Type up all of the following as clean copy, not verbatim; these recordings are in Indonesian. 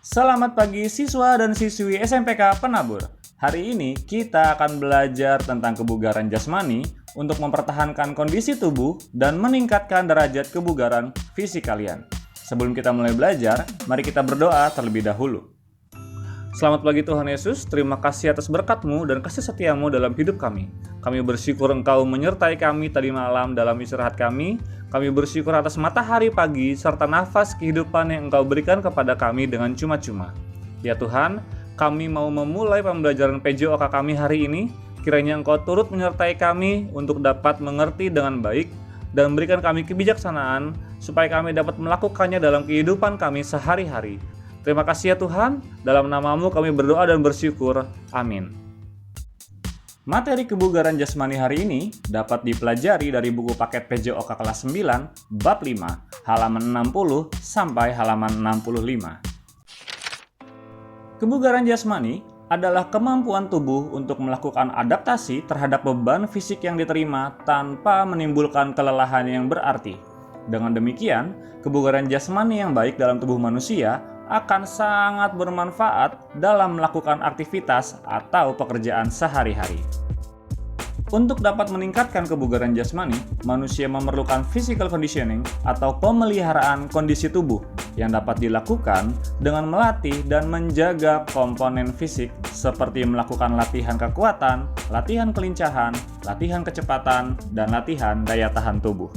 Selamat pagi siswa dan siswi SMPK Penabur. Hari ini kita akan belajar tentang kebugaran jasmani untuk mempertahankan kondisi tubuh dan meningkatkan derajat kebugaran fisik kalian. Sebelum kita mulai belajar, mari kita berdoa terlebih dahulu. Selamat pagi Tuhan Yesus, terima kasih atas berkat-Mu dan kasih setia-Mu dalam hidup kami. Kami bersyukur Engkau menyertai kami tadi malam dalam istirahat kami. Kami bersyukur atas matahari pagi serta nafas kehidupan yang Engkau berikan kepada kami dengan cuma-cuma. Ya Tuhan, kami mau memulai pembelajaran PJOK kami hari ini. Kiranya Engkau turut menyertai kami untuk dapat mengerti dengan baik dan berikan kami kebijaksanaan supaya kami dapat melakukannya dalam kehidupan kami sehari-hari. Terima kasih ya Tuhan, dalam nama-Mu kami berdoa dan bersyukur. Amin. Materi kebugaran jasmani hari ini dapat dipelajari dari buku paket PJOK kelas 9, bab 5, halaman 60 sampai halaman 65. Kebugaran jasmani adalah kemampuan tubuh untuk melakukan adaptasi terhadap beban fisik yang diterima tanpa menimbulkan kelelahan yang berarti. Dengan demikian, kebugaran jasmani yang baik dalam tubuh manusia akan sangat bermanfaat dalam melakukan aktivitas atau pekerjaan sehari-hari. Untuk dapat meningkatkan kebugaran jasmani, manusia memerlukan physical conditioning atau pemeliharaan kondisi tubuh yang dapat dilakukan dengan melatih dan menjaga komponen fisik seperti melakukan latihan kekuatan, latihan kelincahan, latihan kecepatan, dan latihan daya tahan tubuh.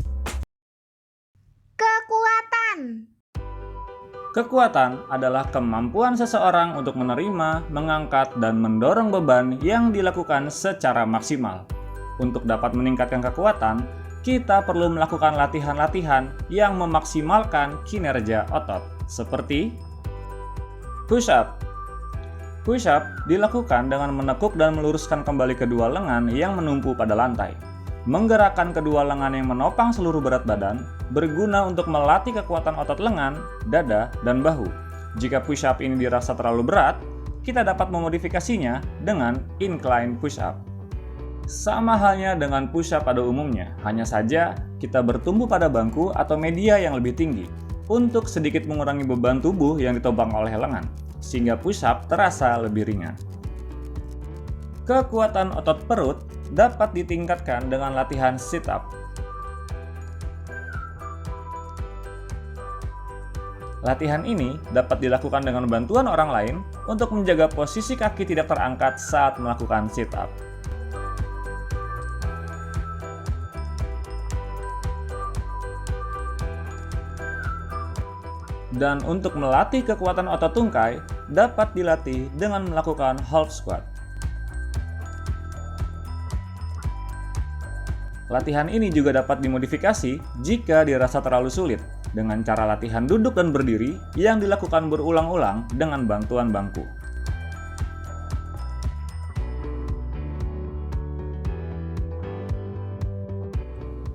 Kekuatan adalah kemampuan seseorang untuk menerima, mengangkat, dan mendorong beban yang dilakukan secara maksimal. Untuk dapat meningkatkan kekuatan, kita perlu melakukan latihan-latihan yang memaksimalkan kinerja otot, seperti push-up. Push-up dilakukan dengan menekuk dan meluruskan kembali kedua lengan yang menumpu pada lantai. Menggerakkan kedua lengan yang menopang seluruh berat badan berguna untuk melatih kekuatan otot lengan, dada, dan bahu. Jika push-up ini dirasa terlalu berat, kita dapat memodifikasinya dengan incline push-up. Sama halnya dengan push-up pada umumnya, hanya saja kita bertumbuh pada bangku atau media yang lebih tinggi untuk sedikit mengurangi beban tubuh yang ditopang oleh lengan, sehingga push-up terasa lebih ringan. Kekuatan otot perut dapat ditingkatkan dengan latihan sit-up. Latihan ini dapat dilakukan dengan bantuan orang lain untuk menjaga posisi kaki tidak terangkat saat melakukan sit-up. Dan untuk melatih kekuatan otot tungkai, dapat dilatih dengan melakukan half squat. Latihan ini juga dapat dimodifikasi jika dirasa terlalu sulit dengan cara latihan duduk dan berdiri yang dilakukan berulang-ulang dengan bantuan bangku.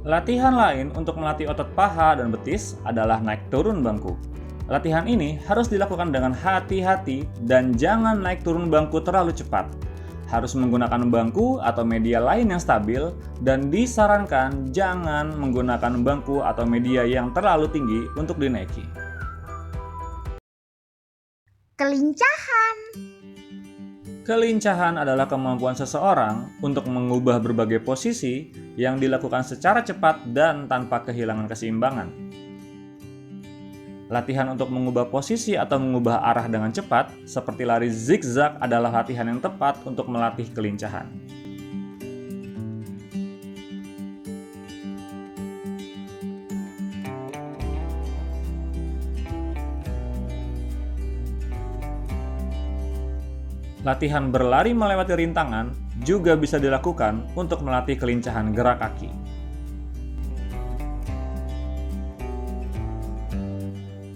Latihan lain untuk melatih otot paha dan betis adalah naik turun bangku. Latihan ini harus dilakukan dengan hati-hati dan jangan naik turun bangku terlalu cepat. Harus menggunakan bangku atau media lain yang stabil dan disarankan jangan menggunakan bangku atau media yang terlalu tinggi untuk dinaiki. Kelincahan adalah kemampuan seseorang untuk mengubah berbagai posisi yang dilakukan secara cepat dan tanpa kehilangan keseimbangan. Latihan untuk mengubah posisi atau mengubah arah dengan cepat, seperti lari zigzag, adalah latihan yang tepat untuk melatih kelincahan. Latihan berlari melewati rintangan juga bisa dilakukan untuk melatih kelincahan gerak kaki.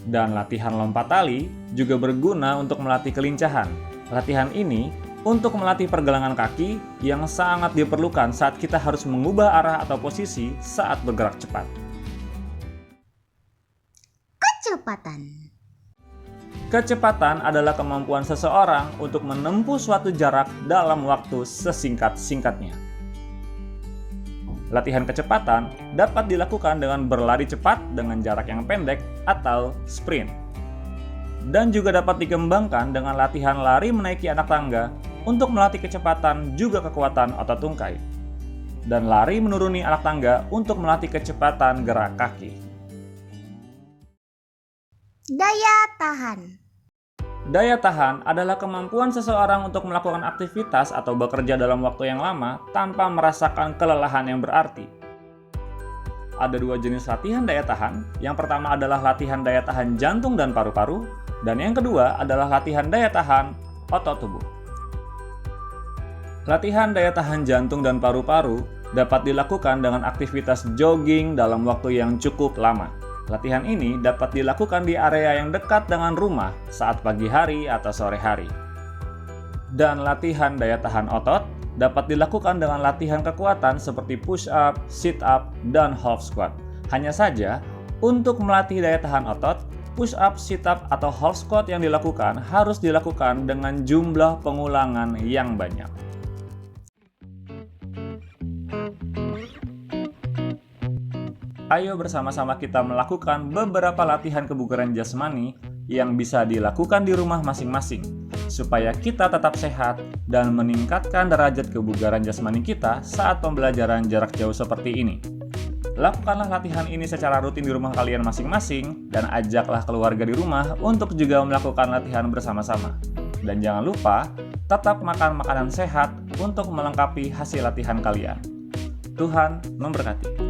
Dan latihan lompat tali juga berguna untuk melatih kelincahan. Latihan ini untuk melatih pergelangan kaki yang sangat diperlukan saat kita harus mengubah arah atau posisi saat bergerak cepat. Kecepatan adalah kemampuan seseorang untuk menempuh suatu jarak dalam waktu sesingkat-singkatnya. Latihan kecepatan dapat dilakukan dengan berlari cepat dengan jarak yang pendek atau sprint. dan juga dapat dikembangkan dengan latihan lari menaiki anak tangga untuk melatih kecepatan juga kekuatan otot tungkai, dan lari menuruni anak tangga untuk melatih kecepatan gerak kaki. Daya tahan. Daya tahan adalah kemampuan seseorang untuk melakukan aktivitas atau bekerja dalam waktu yang lama tanpa merasakan kelelahan yang berarti. Ada dua jenis latihan daya tahan. Yang pertama adalah latihan daya tahan jantung dan paru-paru, dan yang kedua adalah latihan daya tahan otot tubuh. Latihan daya tahan jantung dan paru-paru dapat dilakukan dengan aktivitas jogging dalam waktu yang cukup lama. Latihan ini dapat dilakukan di area yang dekat dengan rumah saat pagi hari atau sore hari. Dan latihan daya tahan otot dapat dilakukan dengan latihan kekuatan seperti push up, sit up, dan half squat. Hanya saja, untuk melatih daya tahan otot, push up, sit up, atau half squat yang dilakukan harus dilakukan dengan jumlah pengulangan yang banyak. Ayo bersama-sama kita melakukan beberapa latihan kebugaran jasmani yang bisa dilakukan di rumah masing-masing, supaya kita tetap sehat dan meningkatkan derajat kebugaran jasmani kita saat pembelajaran jarak jauh seperti ini. Lakukanlah latihan ini secara rutin di rumah kalian masing-masing, dan ajaklah keluarga di rumah untuk juga melakukan latihan bersama-sama. Dan jangan lupa, tetap makan makanan sehat untuk melengkapi hasil latihan kalian. Tuhan memberkati.